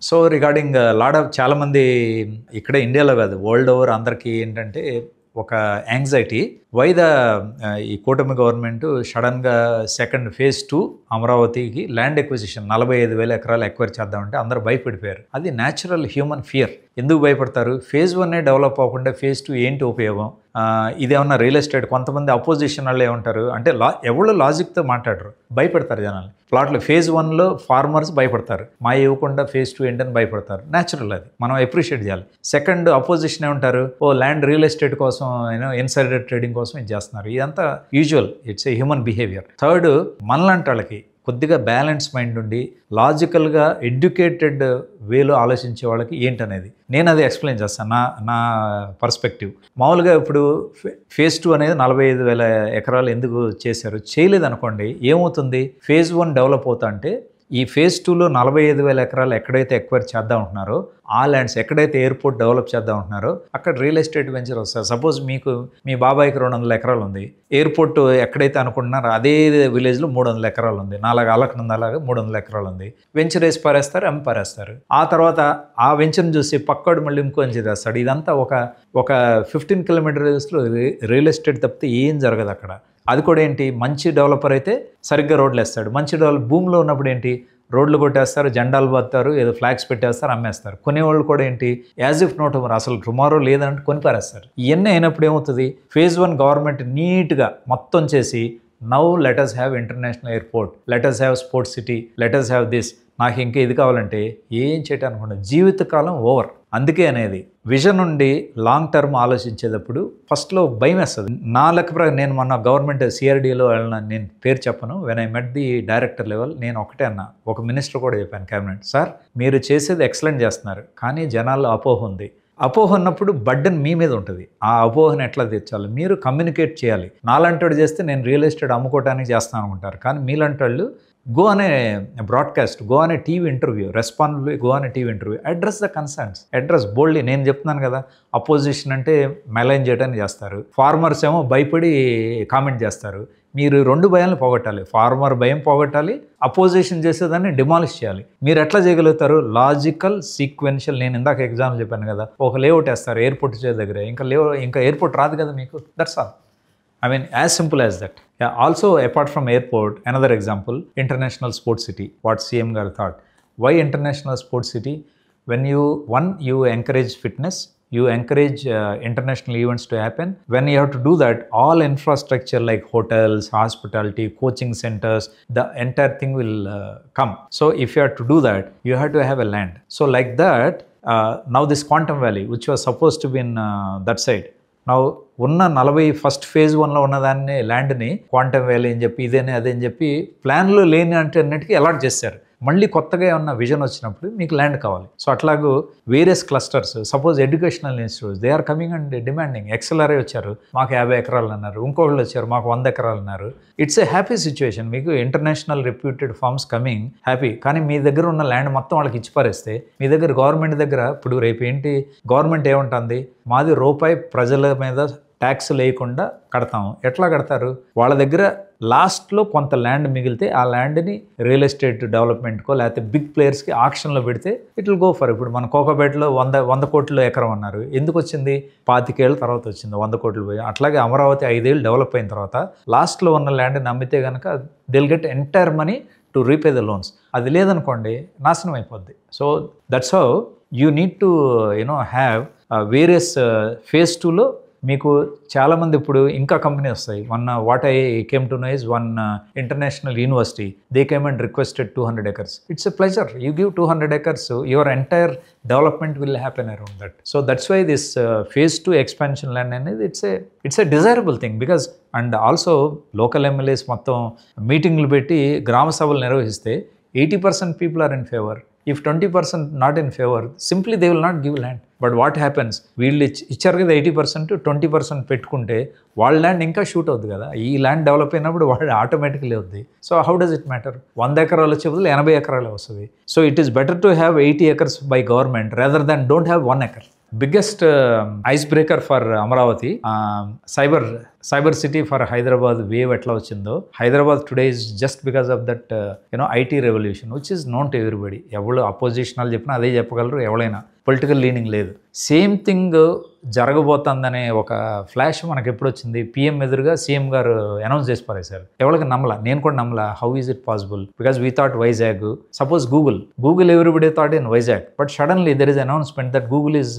So regarding lot of చాలామంది ఇక్కడ ఇండియాలో కాదు వరల్డ్ ఓవర్ అందరికీ ఏంటంటే ఒక యాంగ్జైటీ వై ద ఈ కూటమి గవర్నమెంట్ సడన్గా సెకండ్ ఫేజ్ 2 అమరావతికి ల్యాండ్ ఎక్విజిషన్ 45,000 ఎకరాలు ఎక్వైర్ చేద్దామంటే అందరూ భయపడిపోయారు. అది న్యాచురల్ హ్యూమన్ ఫియర్. ఎందుకు భయపడతారు? ఫేజ్ 1 డెవలప్ అవ్వకుండా ఫేజ్ 2 ఏంటి ఉపయోగం? ఇదేమన్నా రియల్ ఎస్టేట్. కొంతమంది అపోజిషన్ వాళ్ళు ఏమంటారు అంటే ఎవరు లాజిక్తో మాట్లాడరు, భయపడతారు జనాలు. ప్లాట్లు ఫేజ్ 1లో ఫార్మర్స్ భయపడతారు, మా ఇవ్వకుండా ఫేజ్ 2 ఏంటని భయపడతారు. న్యాచురల్, అది మనం అప్రిషియేట్ చేయాలి. సెకండ్ అపోజిషన్ ఏమంటారు, ల్యాండ్ రియల్ ఎస్టేట్ కోసం ఇన్సైడర్ ట్రేడింగ్ కోసం ఇది చేస్తున్నారు. ఇదంతా usual, it's a human behaviour. Third, మనలాంటి వాళ్ళకి కొద్దిగా బ్యాలెన్స్ మైండ్ ఉండి లాజికల్గా ఎడ్యుకేటెడ్ వేలో ఆలోచించే వాళ్ళకి ఏంటనేది నేను అది ఎక్స్ప్లెయిన్ చేస్తాను నా పర్స్పెక్టివ్. మామూలుగా ఇప్పుడు ఫేజ్ 2 అనేది 45,000 ఎకరాలు ఎందుకు చేశారు? చేయలేదనుకోండి, ఏమవుతుంది? ఫేజ్ 1 డెవలప్ అవుతా అంటే ఈ ఫేజ్ 2లో 45,000 ఎకరాలు ఎక్కడైతే ఎక్వైర్ చేద్దాం ఉంటున్నారో ఆ ల్యాండ్స్, ఎక్కడైతే ఎయిర్పోర్ట్ డెవలప్ చేద్దాం ఉంటున్నారో అక్కడ రియల్ ఎస్టేట్ వెంచర్ వస్తారు. సపోజ్ మీకు మీ బాబాయికి 200 ఎకరాలు ఉంది, ఎయిర్పోర్ట్ ఎక్కడైతే అనుకుంటున్నారో అదే విలేజ్లో 300 ఎకరాలు ఉంది, అలకనందలాగా 300 ఎకరాలు ఉంది. వెంచర్ వేసి పారేస్తారు, అమ్మి పారేస్తారు. ఆ తర్వాత ఆ వెంచర్ని చూసి పక్కోడు మళ్ళీ ఇంకో వెంచర్ వేస్తాడు. ఇదంతా ఒక 15 కిలోమీటర్స్లో రియల్ ఎస్టేట్ తప్పితే ఏం జరగదు అక్కడ. అది కూడా ఏంటి, మంచి డెవలపర్ అయితే సరిగ్గా రోడ్లు వేస్తాడు. మంచి భూమిలో ఉన్నప్పుడు ఏంటి, రోడ్లు కొట్టేస్తారు, జెండాలు పడతారు, ఏదో ఫ్లాగ్స్ పెట్టేస్తారు, అమ్మేస్తారు. కొనేవాళ్ళు కూడా ఏంటి, యాజ్ ఇఫ్ నో టుమారో, అసలు టుమారో లేదంటే కొనిపారేస్తారు. ఇవన్నీ అయినప్పుడు ఏమవుతుంది, ఫేజ్ 1 గవర్నమెంట్ నీట్గా మొత్తం చేసి now let us have international airport, let us have sports city, let us have this, నాకు ఇంకా ఇది కావాలంటే ఏం చేయటానుకోండి, జీవితకాలం ఓవర్. అందుకే అనేది విజన్ నుండి లాంగ్ టర్మ్ ఆలోచించేటప్పుడు ఫస్ట్లో భయం వేస్తుంది. నా లెక్క ప్రకారం నేను మొన్న గవర్నమెంట్ సిఆర్డీలో వెళ్ళిన, నేను పేరు చెప్పను, when I met the director level, నేను ఒకటే అన్నా, ఒక మినిస్టర్ కూడా చెప్పాను క్యాబినెట్, సార్ మీరు చేసేది ఎక్సలెంట్ చేస్తున్నారు, కానీ జనాల్లో అపోహ ఉంది. అపోహ ఉన్నప్పుడు బర్డెన్ మీ మీద ఉంటుంది. ఆ అపోహను ఎట్లా తెచ్చాలి? మీరు కమ్యూనికేట్ చేయాలి. నాలంటాడు చేస్తే నేను రియల్ ఎస్టేట్ అమ్ముకోవడానికి చేస్తాను అనుకుంటారు, కానీ మీలంటాళ్ళు గో అనే బ్రాడ్కాస్ట్, గో అనే టీవీ ఇంటర్వ్యూ, రెస్పాన్సిబిలిటీ, గో అనే TV interview, address the concerns, address boldly. నేను చెప్తున్నాను కదా, అపోజిషన్ అంటే మెలైన్ చేయడానికి చేస్తారు, ఫార్మర్స్ ఏమో భయపడి కామెంట్ చేస్తారు. మీరు 2 భయాలను పోగొట్టాలి. ఫార్మర్ భయం పోగొట్టాలి, అపోజిషన్ చేసేదాన్ని డిమాలిష్ చేయాలి. మీరు ఎట్లా చేయగలుగుతారు? Logical, sequential. నేను ఇందాక ఎగ్జాంపుల్ చెప్పాను కదా, ఒక లేఅవుట్ వేస్తారు ఎయిర్పోర్ట్ దగ్గర, ఇంకా ఎయిర్పోర్ట్ రాదు కదా మీకు. That's all. I mean, as simple as that. Yeah, also, apart from airport, another example, international sports city, what CM gar thought. Why international sports city? When you encourage fitness, you encourage international events to happen. When you have to do that, all infrastructure like hotels, hospitality, coaching centers, the entire thing will come. So, if you have to do that, you have to have a land. So, like that, now this Quantum Valley, which was supposed to be in that side, నా ఉన్న 41st phase 1లో ఉన్నదాన్ని ల్యాండ్ని quantum valley అని చెప్పి ఇదేనే అదే అని చెప్పి ప్లాన్లో లేని అంటే అన్నిటికీ అలాట్ చేశారు. మళ్ళీ కొత్తగా ఏమన్నా విజన్ వచ్చినప్పుడు మీకు ల్యాండ్ కావాలి. సో అట్లాగూ various clusters, suppose educational institutes, they are coming and demanding. XLRI వచ్చారు, మాకు 50 ఎకరాలు అన్నారు, ఇంకోళ్ళు వచ్చారు, మాకు 100 ఎకరాలు అన్నారు. It's a happy situation. మీకు international reputed firms coming, happy. కానీ మీ దగ్గర ఉన్న ల్యాండ్ మొత్తం వాళ్ళకి ఇచ్చి పారేస్తే, మీ దగ్గర గవర్నమెంట్ దగ్గర ఇప్పుడు రేపు ఏంటి, గవర్నమెంట్ ఏముంటుంది, మాది రూపాయి ప్రజల మీద ట్యాక్స్ లేకుండా కడతాము. ఎట్లా కడతారు? వాళ్ళ దగ్గర లాస్ట్లో కొంత ల్యాండ్ మిగిలితే ఆ ల్యాండ్ని రియల్ ఎస్టేట్ డెవలప్మెంట్కో లేకపోతే బిగ్ ప్లేయర్స్కి ఆక్షన్లో పెడితే ఇట్ విల్ గో ఫర్. ఇప్పుడు మన కోకాపేటలో 100 కోట్లు ఎకరం అన్నారు. ఎందుకు వచ్చింది? 25 ఏళ్ళ తర్వాత వచ్చింది 100 కోట్లు పోయి. అట్లాగే అమరావతి 5 ఏళ్ళు డెవలప్ అయిన తర్వాత లాస్ట్లో ఉన్న ల్యాండ్ని అమ్మితే కనుక they'll get entire money to repay the loans. అది లేదనుకోండి నాశనం అయిపోద్ది. So that's how you need to have various phase 2లో మీకు చాలామంది ఇప్పుడు ఇంకా కంపెనీ వస్తాయి. What I came to know is one international university, they came and requested 200 acres. It's a pleasure. You give 200 acres, your entire development will happen around that. So that's why this phase 2 expansion land అనేది it's a desirable thing. Because and also local MLAs మొత్తం మీటింగ్లు పెట్టి గ్రామ సభలు నిర్వహిస్తే 80% people are in favour. If 20% not in favor, simply they will not give land. But what happens? వీళ్ళు ఇచ్చారు కదా 80%, 20% పెట్టుకుంటే వాళ్ళ ల్యాండ్ ఇంకా షూట్ అవుతుంది కదా. ఈ ల్యాండ్ డెవలప్ అయినప్పుడు వాళ్ళు ఆటోమేటిక్లీ అవుద్ది. So how does it matter? 100 ఎకరాలు వచ్చే బదులు 80 ఎకరాలు వస్తుంది. So it is better to have 80 acres by government rather than don't have 1 acre. Biggest ice breaker for Amaravati, cyber city for Hyderabad wave ఎట్లా వచ్చిందో, Hyderabad today is just because of that IT revolution which is known to everybody. ఎవరు opposition వాళ్ళు చెప్పినా అదే చెప్పగలరు, ఎవరైనా political leaning లేదు. Same thing జరగబోతుందనే ఒక ఫ్లాష్ మనకి ఎప్పుడు వచ్చింది, పిఎం ఎదురుగా సీఎం గారు అనౌన్స్ చేసి పారేశారు. ఎవరికి నమ్మలా, నేను కూడా నమ్మలా. How is it possible? Because we thought Vizag, suppose Google everybody thought in Vizag, but suddenly there is announcement that Google is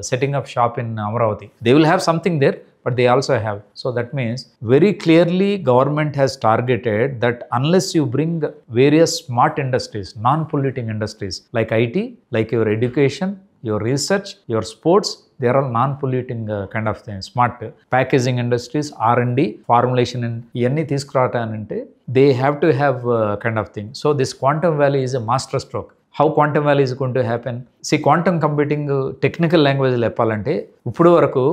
setting up shop in Amaravati. They will have something there, but they also have. So that means very clearly government has targeted that unless you bring various smart industries, non-polluting industries like IT, like your education, your research, your sports, they are all non-polluting kind of things. Smart packaging industries, R&D, formulation, ఇవన్నీ తీసుకురావటానంటే they have to have kind of thing. So this quantum valley is a master stroke. How quantum valley is going to happen? See, quantum computing technical language చెప్పాలంటే ఇప్పుడు వరకు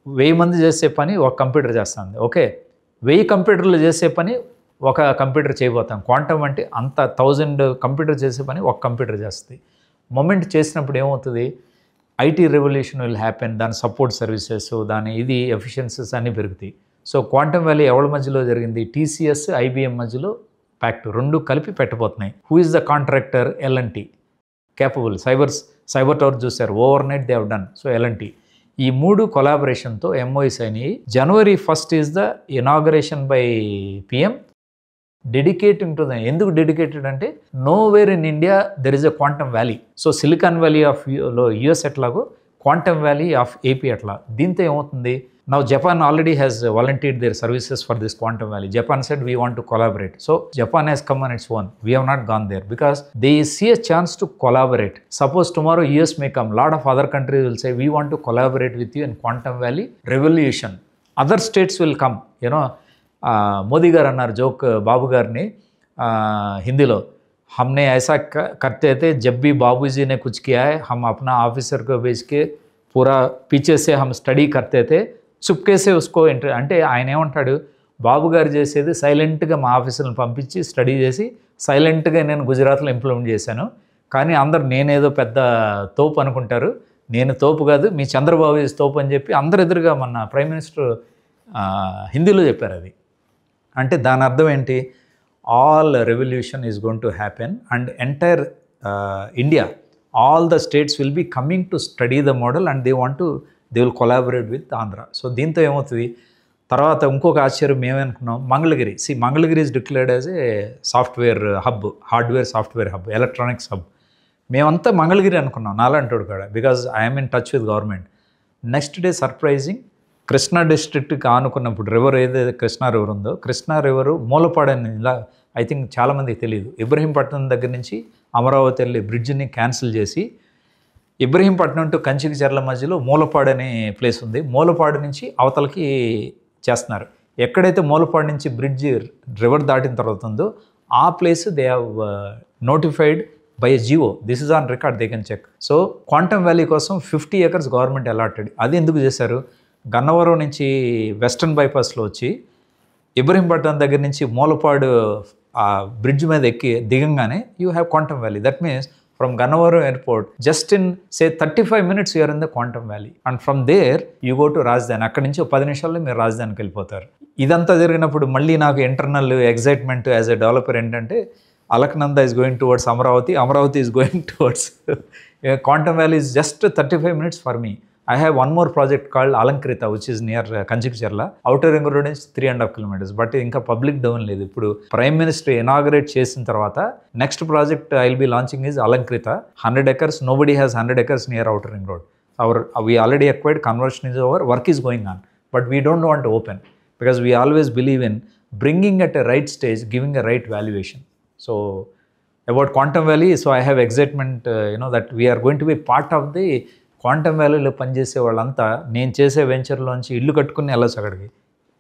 1000 మంది చేసే పని ఒక computer చేస్తుంది. Okay, 1000 కంప్యూటర్లు చేసే పని ఒక కంప్యూటర్ చేయబోతాం. క్వాంటమ్ అంటే అంత 1000 కంప్యూటర్ చేసే పని ఒక కంప్యూటర్ చేస్తుంది. మొమెంట్ చేసినప్పుడు ఏమవుతుంది, ఐటీ రెవల్యూషన్ విల్ హ్యాపెన్. దాని సపోర్ట్ సర్వీసెస్, దాని ఇది ఎఫిషియన్సీస్ అన్నీ పెరుగుతాయి. సో క్వాంటమ్ వ్యాలీ ఎవరి మధ్యలో జరిగింది, టీసీఎస్ ఐబిఎం మధ్యలో ప్యాక్ట్, రెండు కలిపి పెట్టబోతున్నాయి. Who is the contractor? L&T. Capable. Cyber tower చూశారు, overnight they have done. So L&T. ఈ 3 కొలాబరేషన్తో ఎంఓఈస్ అయినాయి. January 1st is the inauguration by PM, dedicating to the. ఎందుకు డెడికేటెడ్ అంటే nowhere in India there is a quantum valley. So silicon valley of US ఎట్లాగో quantum valley of AP అట్లా. దీంతో ఏమవుతుంది, now Japan already has volunteered their services for this quantum valley. Japan said we want to collaborate. So Japan has come on its own. We have not gone there because they see a chance to collaborate. Suppose tomorrow US may come, lot of other countries will say we want to collaborate with you in quantum valley revolution. Other states will come. Modi garu annaru joke Babu garni Hindilo, हमने ऐसा करते थे जब भी बाबूजी ने कुछ किया है हम अपना ऑफिसर को भेज के पूरा पीछे से हम स्टडी करते थे చుప్కేసే ఉస్కో అంటే ఆయన ఏమంటాడు, బాబు గారు చేసేది సైలెంట్గా మా ఆఫీసులను పంపించి స్టడీ చేసి సైలెంట్గా నేను గుజరాత్లో ఇంప్లిమెంట్ చేశాను. కానీ అందరు నేనేదో పెద్ద తోపు అనుకుంటారు, నేను తోపు కాదు, మీ చంద్రబాబు తోపు అని చెప్పి అందరు ఎదురుగా మన ప్రైమ్ మినిస్టర్ హిందీలో చెప్పారు. అది అంటే దాని అర్థం ఏంటి, all revolution is going to happen and entire India, all the states will be coming to study the model and they want to they will collaborate with Andhra. So దీంతో ఏమవుతుంది, తర్వాత ఇంకొక ఆశ్చర్యం ఏమనుకున్నాం, Mangalagiri is declared as a software hub, hardware software hub, electronics hub. మేమంతా మంగళగిరి అనుకున్నాం, నాలంటోడు కాడ, because I'm in touch with government. Next day surprising, Krishna డిస్ట్రిక్ట్కి ఆనుకున్నప్పుడు రివర్ ఏదైతే కృష్ణా రివర్ ఉందో, కృష్ణా రివరు మూలపాడని, ఇలా ఐ థింక్ చాలామందికి తెలియదు, ఇబ్రహీంపట్నం దగ్గర నుంచి అమరావతి వెళ్ళి బ్రిడ్జిని క్యాన్సిల్ చేసి ఇబ్రహీంపట్నం టు కంచికిచర్ల మధ్యలో మూలపాడు అనే ప్లేస్ ఉంది. మూలపాడు నుంచి అవతలకి చేస్తున్నారు. ఎక్కడైతే మూలపాడు నుంచి బ్రిడ్జ్ రివర్ దాటిన తర్వాత ఉందో ఆ place they have notified by a GO. This is on record, they can check. So quantum valley కోసం 50 acres గవర్నమెంట్ అలాటెడ్. అది ఎందుకు చేశారు, గన్నవరం నుంచి వెస్టర్న్ బైపాస్లో వచ్చి ఇబ్రహీంపట్నం దగ్గర నుంచి మూలపాడు ఆ బ్రిడ్జ్ మీద దిగంగానే you have quantum valley. That means from Gannavaram airport, just in say 35 minutes you are in the quantum valley and from there you go to Rajdhani. అక్కడి నుంచి 10 నిమిషాల్లో మీరు రాజధానికి వెళ్ళిపోతారు. ఇదంతా జరిగినప్పుడు మళ్ళీ నాకు internal excitement as a developer ఏంటంటే, Alakananda is going towards Amaravati is going towards quantum valley is just 35 minutes for me. I have one more project called Alankrita, which is near Kanchikicherla. Outer ring road is 3.5 kilometers. But ఇంకా public down లేదు. ఇప్పుడు prime minister inaugurate చేసిన తర్వాత next project I will be launching is Alankrita. 100 acres. Nobody has 100 acres near outer ring road. We already acquired, conversion is over, work is going on. But we don't want to open because we always believe in bringing at a right stage, giving a right valuation. So about quantum valley, so I have excitement, that we are going to be part of the quantum వ్యాలీలో పనిచేసే వాళ్ళంతా నేను చేసే వెంచర్లోంచి ఇల్లు కట్టుకుని వెళ్ళచ్చు అక్కడికి.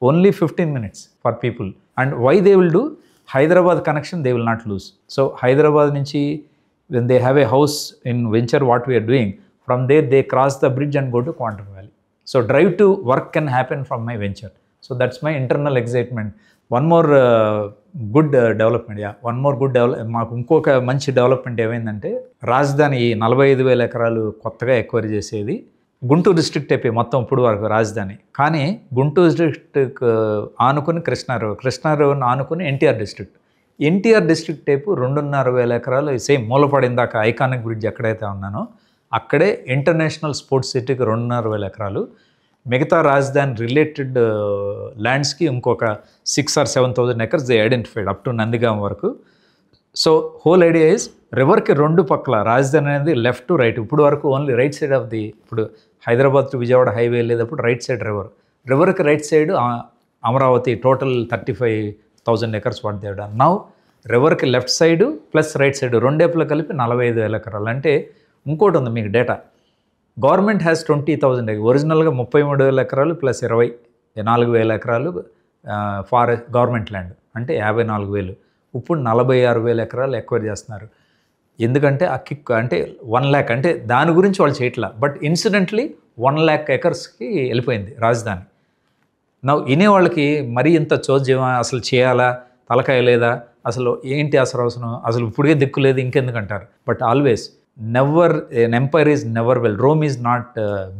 Only 15 minutes for people. And why they will do, Hyderabad connection they will not lose. So Hyderabad నుంచి when they have a house in venture what we are doing, from there they cross the bridge and go to quantum valley. So drive to work can happen from my venture. So that's my internal excitement. One more good development. మాకు ఇంకొక మంచి development ఏమైందంటే, రాజధాని 45,000 ఎకరాలు కొత్తగా acquire చేసేది Guntur district అయిపోయి మొత్తం ఇప్పుడు వరకు రాజధాని. కానీ గుంటూరు డిస్ట్రిక్ట్ ఆనుకుని కృష్ణారావుని ఆనుకుని NTR district. NTR district type 2,500 ఎకరాలు సేమ్ మూలపడిందాక ఐకానిక్ బ్రిడ్జ్ ఎక్కడైతే ఉన్నానో అక్కడే ఇంటర్నేషనల్ స్పోర్ట్స్ సిటీకి 2,500 ఎకరాలు. మిగతా రాజధాని రిలేటెడ్ ల్యాండ్స్కి ఇంకొక 6,000 or 7,000 acres they identified up to Nandigam వరకు. సో హోల్ ఐడియా ఇస్ రివర్కి రెండు పక్కల రాజధాని అనేది లెఫ్ట్ టు రైట్. ఇప్పుడు వరకు only right side of the, ఇప్పుడు హైదరాబాద్ టు విజయవాడ హైవే వెళ్ళేటప్పుడు రైట్ సైడ్ రివర్కి right side Amaravati total 35,000 acres what they done. Now రివర్కి left side plus right side రెండేపులో కలిపి 45,000 ఎకరాలు. అంటే ఇంకోటి ఉంది మీకు డేటా, గవర్నమెంట్ హ్యాస్ 20,000 ఒరిజినల్గా 33,000 ఎకరాలు ప్లస్ 24,000 ఎకరాలు గవర్నమెంట్ ల్యాండ్ అంటే 54,000. ఇప్పుడు 46,000 ఎకరాలు ఎక్వైర్ చేస్తున్నారు. ఎందుకంటే ఆ కిక్ అంటే 1 lakh అంటే దాని గురించి వాళ్ళు చేయట్లా, బట్ ఇన్సిడెంట్లీ 1 lakh acresకి వెళ్ళిపోయింది రాజధాని. నా వినే వాళ్ళకి మరీ ఇంత చోద్యమా, అసలు చేయాలా, తలకాయ లేదా, అసలు ఏంటి అసలు అవసరం, అసలు ఇప్పుడే దిక్కు లేదు ఇంకెందుకు అంటారు. But always never an empire is never well. Rome is not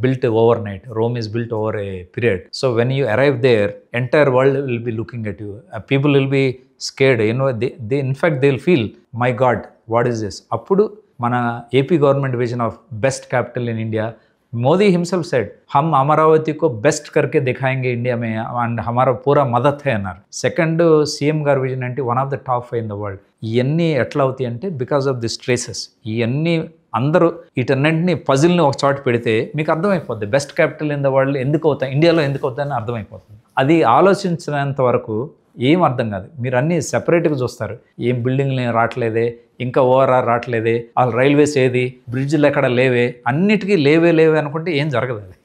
built overnight. Rome is built over a period. So when you arrive there, entire world will be looking at you. People will be scared. You know, they in fact they will feel, my God, what is this? Appudu mana AP government vision of best capital in India. Modi himself said, हम अमरावती को best करके दिखाएंगे India में and हमारा पूरा मदद है అన్నారు. సెకండ్ సీఎం గారి విజన్ అంటే one of the top 5 in the world. ఇవన్నీ ఎట్లా అవుతాయి అంటే బికాస్ ఆఫ్ దిస్ ట్రేసెస్. ఇవన్నీ అందరూ వీటన్నింటినీ పజిల్ని ఒక చోట పెడితే మీకు అర్థమైపోద్ది best capital in the world ఎందుకు అవుతాయి, ఇండియాలో ఎందుకు అవుతాయని అర్థమైపోతుంది. అది ఆలోచించినంత వరకు ఏం అర్థం కాదు. మీరు అన్నీ సెపరేట్గా చూస్తారు, ఏం బిల్డింగ్లు ఏం రావట్లేదే, ఇంకా ఓఆర్ఆర్ రావట్లేదే, వాళ్ళు రైల్వేస్ ఏది, బ్రిడ్జ్లు ఎక్కడ లేవే, అన్నిటికీ లేవే అనుకుంటే ఏం జరగదు అది.